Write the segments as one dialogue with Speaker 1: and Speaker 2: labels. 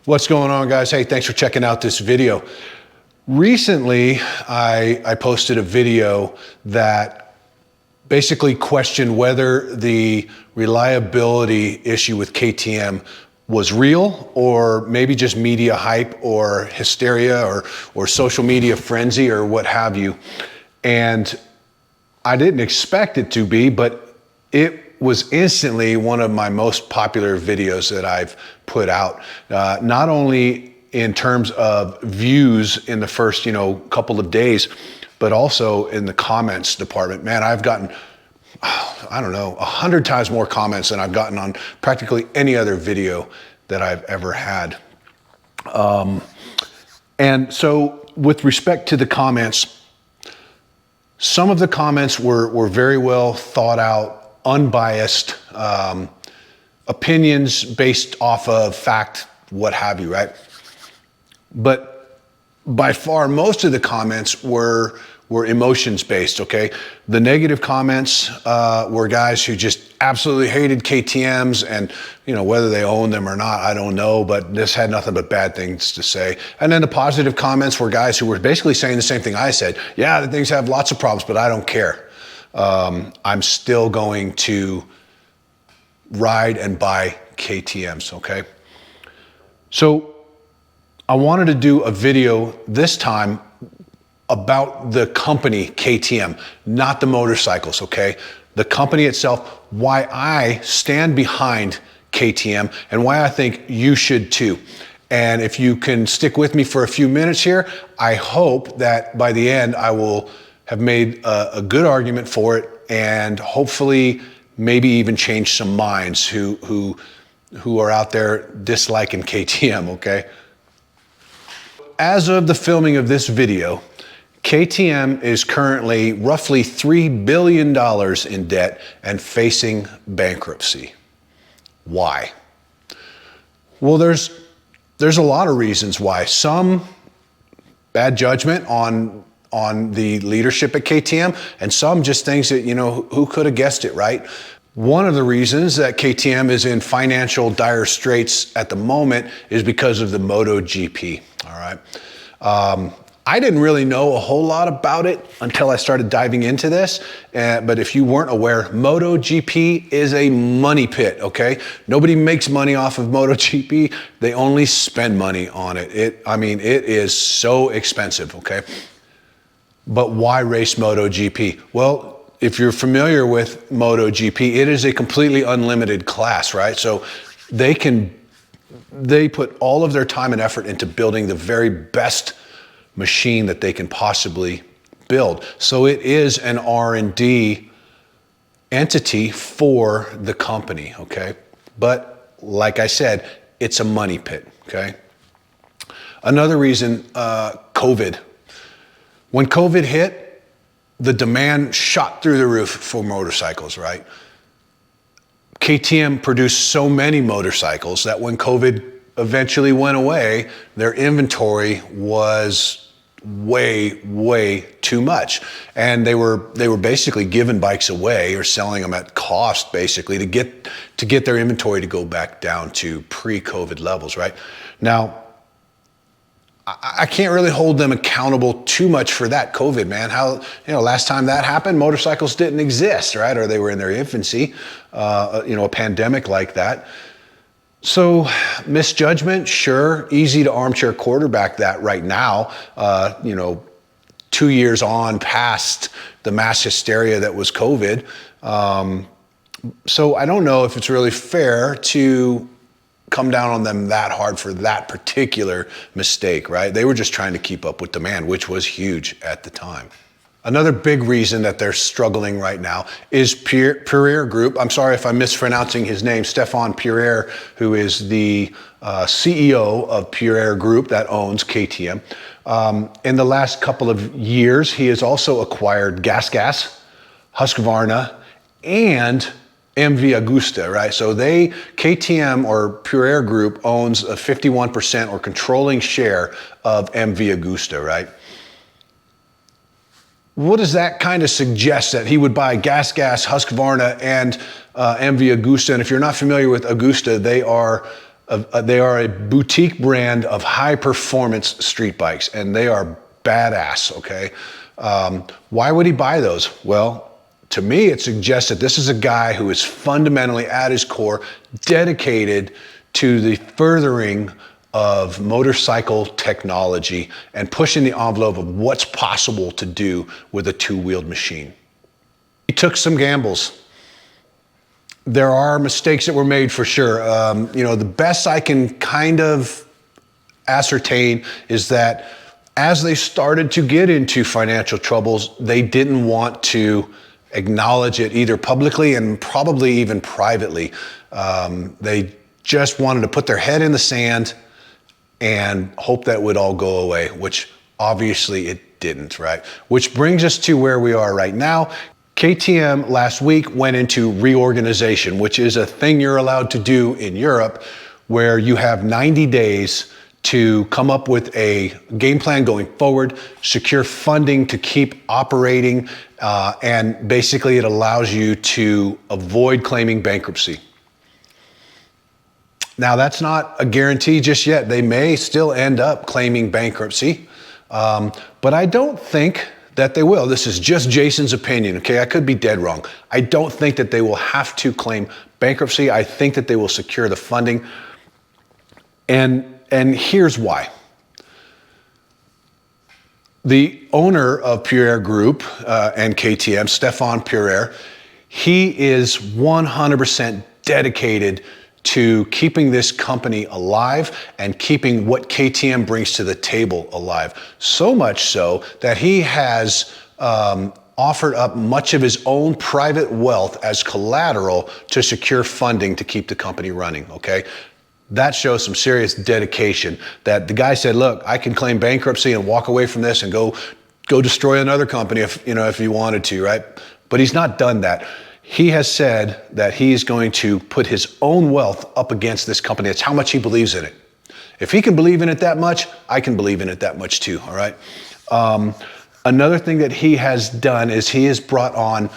Speaker 1: What's going on, guys? Hey, thanks for checking out this video. Recently, I posted a video that basically questioned whether the reliability issue with KTM was real or maybe just media hype or hysteria or social media frenzy or what have you. And I didn't expect it to be, but it was instantly one of my most popular videos that I've put out. Not only in terms of views in the first, couple of days, but also in the comments department. Man, I've gotten, 100 times more comments than I've gotten on practically any other video that I've ever had. And so with respect to the comments, some of the comments were very well thought out, unbiased opinions based off of fact, what have you, right? But by far, most of the comments were emotions based, okay? The negative comments were guys who just absolutely hated KTMs, and whether they own them or not, I don't know, but this had nothing but bad things to say. And then the positive comments were guys who were basically saying the same thing I said. Yeah, the things have lots of problems, but I don't care. I'm still going to ride and buy KTMs, okay? So I wanted to do a video this time about the company KTM, not the motorcycles, okay? The company itself, why I stand behind KTM and why I think you should too. And if you can stick with me for a few minutes here, I hope that by the end I will have made a good argument for it and hopefully maybe even change some minds who are out there disliking KTM, okay? As of the filming of this video, KTM is currently roughly $3 billion in debt and facing bankruptcy. Why? Well, there's a lot of reasons why. Some bad judgment on the leadership at KTM, and some just things that, who could have guessed it, right? One of the reasons that KTM is in financial dire straits at the moment is because of the MotoGP, all right? I didn't really know a whole lot about it until I started diving into this, but if you weren't aware, MotoGP is a money pit, okay? Nobody makes money off of MotoGP. They only spend money on it. It is so expensive, okay? But why race MotoGP? Well, if you're familiar with MotoGP, it is a completely unlimited class, right? So they put all of their time and effort into building the very best machine that they can possibly build. So it is an R&D entity for the company, okay? But like I said, it's a money pit, okay? Another reason, COVID. When COVID hit, the demand shot through the roof for motorcycles, right? KTM produced so many motorcycles that when COVID eventually went away, their inventory was way too much. And they were basically giving bikes away or selling them at cost basically to get their inventory to go back down to pre-COVID levels, right? Now, I can't really hold them accountable too much for that COVID, man. Last time that happened, motorcycles didn't exist, right? Or they were in their infancy, a pandemic like that. So misjudgment, sure, easy to armchair quarterback that right now, 2 years on past the mass hysteria that was COVID. So I don't know if it's really fair to come down on them that hard for that particular mistake, right? They were just trying to keep up with demand, which was huge at the time. Another big reason that they're struggling right now is Pierer Group. I'm sorry if I'm mispronouncing his name, Stefan Pierer, who is the CEO of Pierer Group that owns KTM. In the last couple of years, he has also acquired GasGas, Husqvarna, and MV Agusta, right? So KTM or Pierer Group owns a 51% or controlling share of MV Agusta, right? What does that kind of suggest? That he would buy GasGas, Husqvarna, and MV Agusta? And if you're not familiar with Agusta, they are They are a boutique brand of high performance street bikes, and they are badass, okay? Why would he buy those? Well, to me, it suggests that this is a guy who is fundamentally, at his core, dedicated to the furthering of motorcycle technology and pushing the envelope of what's possible to do with a two-wheeled machine. He took some gambles. There are mistakes that were made for sure. The best I can kind of ascertain is that as they started to get into financial troubles, they didn't want to acknowledge it either publicly and probably even privately. They just wanted to put their head in the sand and hope that would all go away, which obviously it didn't, right? Which brings us to where we are right now. KTM last week went into reorganization, which is a thing you're allowed to do in Europe, where you have 90 days to come up with a game plan going forward, secure funding to keep operating, and basically it allows you to avoid claiming bankruptcy. Now, that's not a guarantee just yet. They may still end up claiming bankruptcy, but I don't think that they will. This is just Jason's opinion, okay? I could be dead wrong. I don't think that they will have to claim bankruptcy. I think that they will secure the funding. And here's why. The owner of Pierer Group and KTM, Stefan Pierer, he is 100% dedicated to keeping this company alive and keeping what KTM brings to the table alive. So much so that he has offered up much of his own private wealth as collateral to secure funding to keep the company running, okay? That shows some serious dedication, that the guy said, look, I can claim bankruptcy and walk away from this and go destroy another company if he wanted to, right? But he's not done that. He has said that he's going to put his own wealth up against this company. That's how much he believes in it. If he can believe in it that much, I can believe in it that much too, all right? Another thing that he has done is he has brought on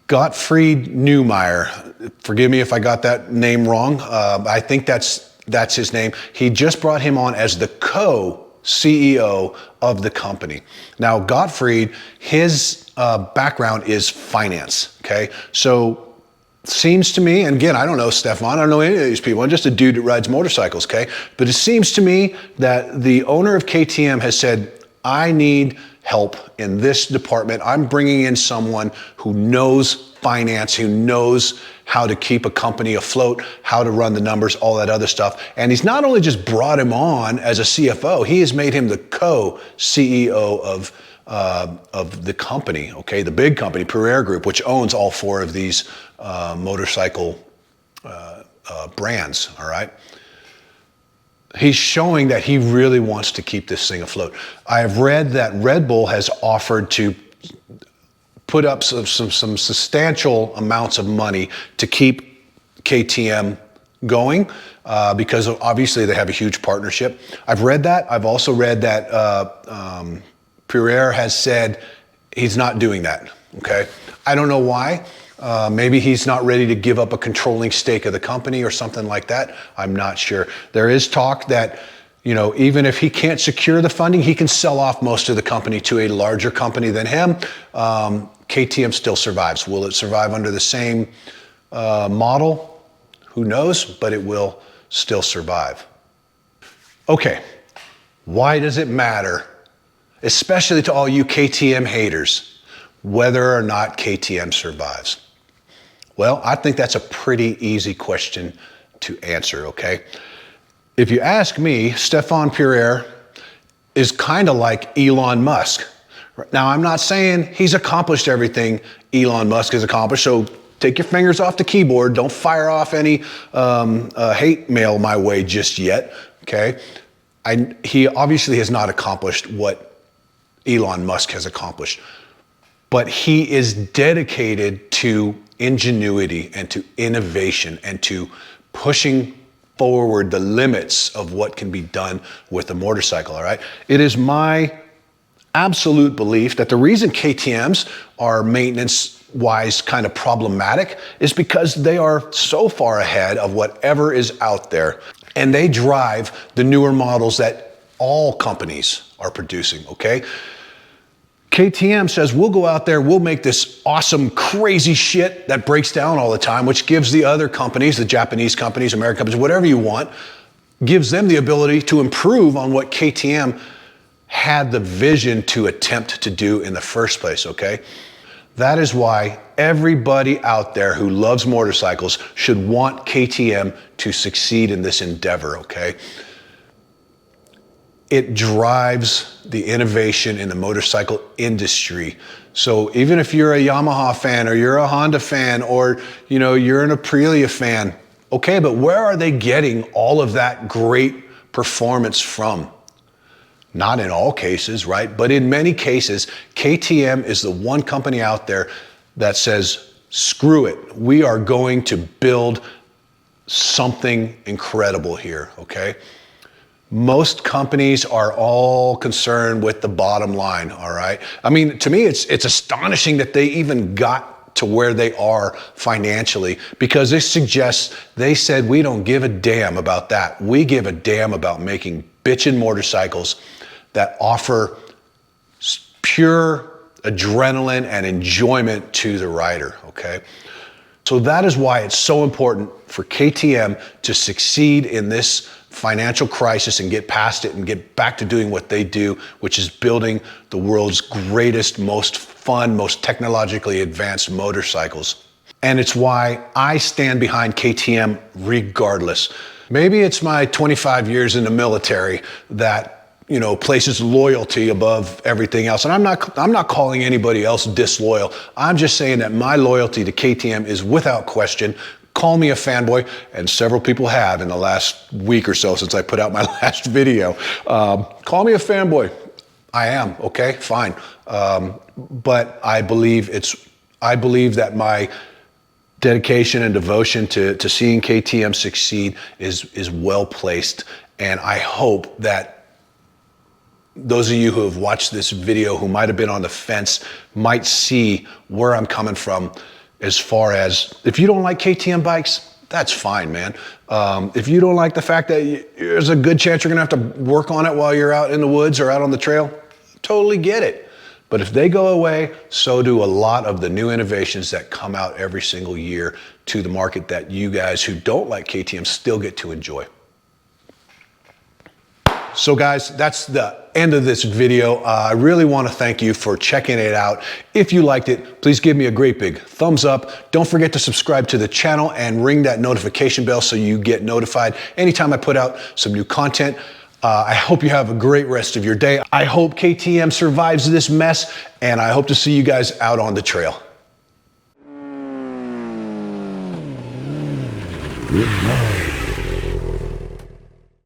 Speaker 1: Gottfried Neumeyer. Forgive me if I got that name wrong. I think that's his name. He just brought him on as the co-CEO of the company. Now, Gottfried, his background is finance, okay? So seems to me, and again, I don't know Stefan, I don't know any of these people, I'm just a dude that rides motorcycles, okay? But it seems to me that the owner of KTM has said, I need help in this department. I'm bringing in someone who knows finance, who knows how to keep a company afloat, how to run the numbers, all that other stuff. And he's not only just brought him on as a CFO, he has made him the co-CEO of the company, okay? The big company, Pierer Group, which owns all four of these motorcycle brands, all right? He's showing that he really wants to keep this thing afloat. I have read that Red Bull has offered to put up some substantial amounts of money to keep KTM going because obviously they have a huge partnership. I've read that. I've also read that Pierer has said he's not doing that, okay? I don't know why. Maybe he's not ready to give up a controlling stake of the company or something like that. I'm not sure. There is talk that, even if he can't secure the funding, he can sell off most of the company to a larger company than him. KTM still survives. Will it survive under the same model? Who knows, but it will still survive. Okay, why does it matter, especially to all you KTM haters, whether or not KTM survives? Well, I think that's a pretty easy question to answer, okay? If you ask me, Stefan Pierer is kind of like Elon Musk. Now, I'm not saying he's accomplished everything Elon Musk has accomplished, so take your fingers off the keyboard. Don't fire off any hate mail my way just yet, okay? He obviously has not accomplished what Elon Musk has accomplished, but he is dedicated to ingenuity and to innovation and to pushing forward the limits of what can be done with a motorcycle, all right? It is my absolute belief that the reason KTMs are maintenance-wise kind of problematic is because they are so far ahead of whatever is out there. And they drive the newer models that all companies are producing, okay? KTM says, we'll go out there, we'll make this awesome, crazy shit that breaks down all the time, which gives the other companies, the Japanese companies, American companies, whatever you want, gives them the ability to improve on what KTM had the vision to attempt to do in the first place, okay? That is why everybody out there who loves motorcycles should want KTM to succeed in this endeavor, okay? It drives the innovation in the motorcycle industry. So even if you're a Yamaha fan or you're a Honda fan or you're an Aprilia fan, okay, but where are they getting all of that great performance from? Not in all cases, right? But in many cases, KTM is the one company out there that says, screw it, we are going to build something incredible here, okay? Most companies are all concerned with the bottom line, all right? I mean, to me, it's astonishing that they even got to where they are financially, because this suggests they said, we don't give a damn about that. We give a damn about making bitchin' motorcycles that offer pure adrenaline and enjoyment to the rider, okay? So that is why it's so important for KTM to succeed in this financial crisis and get past it and get back to doing what they do, which is building the world's greatest, most fun, most technologically advanced motorcycles. And it's why I stand behind KTM regardless. Maybe it's my 25 years in the military that places loyalty above everything else. And I'm not calling anybody else disloyal. I'm just saying that my loyalty to KTM is without question. Call me a fanboy, and several people have in the last week or so since I put out my last video. Call me a fanboy. I am, okay, fine. But I believe that my dedication and devotion to seeing KTM succeed is well placed. And I hope that those of you who have watched this video who might have been on the fence might see where I'm coming from, as far as, if you don't like KTM bikes, that's fine, man. If you don't like the fact that there's a good chance you're gonna have to work on it while you're out in the woods or out on the trail, totally get it. But if they go away, so do a lot of the new innovations that come out every single year to the market that you guys who don't like KTM still get to enjoy. So guys, that's the end of this video. I really want to thank you for checking it out. If you liked it, please give me a great big thumbs up. Don't forget to subscribe to the channel and ring that notification bell so you get notified anytime I put out some new content. I hope you have a great rest of your day. I hope KTM survives this mess, and I hope to see you guys out on the trail. Good night.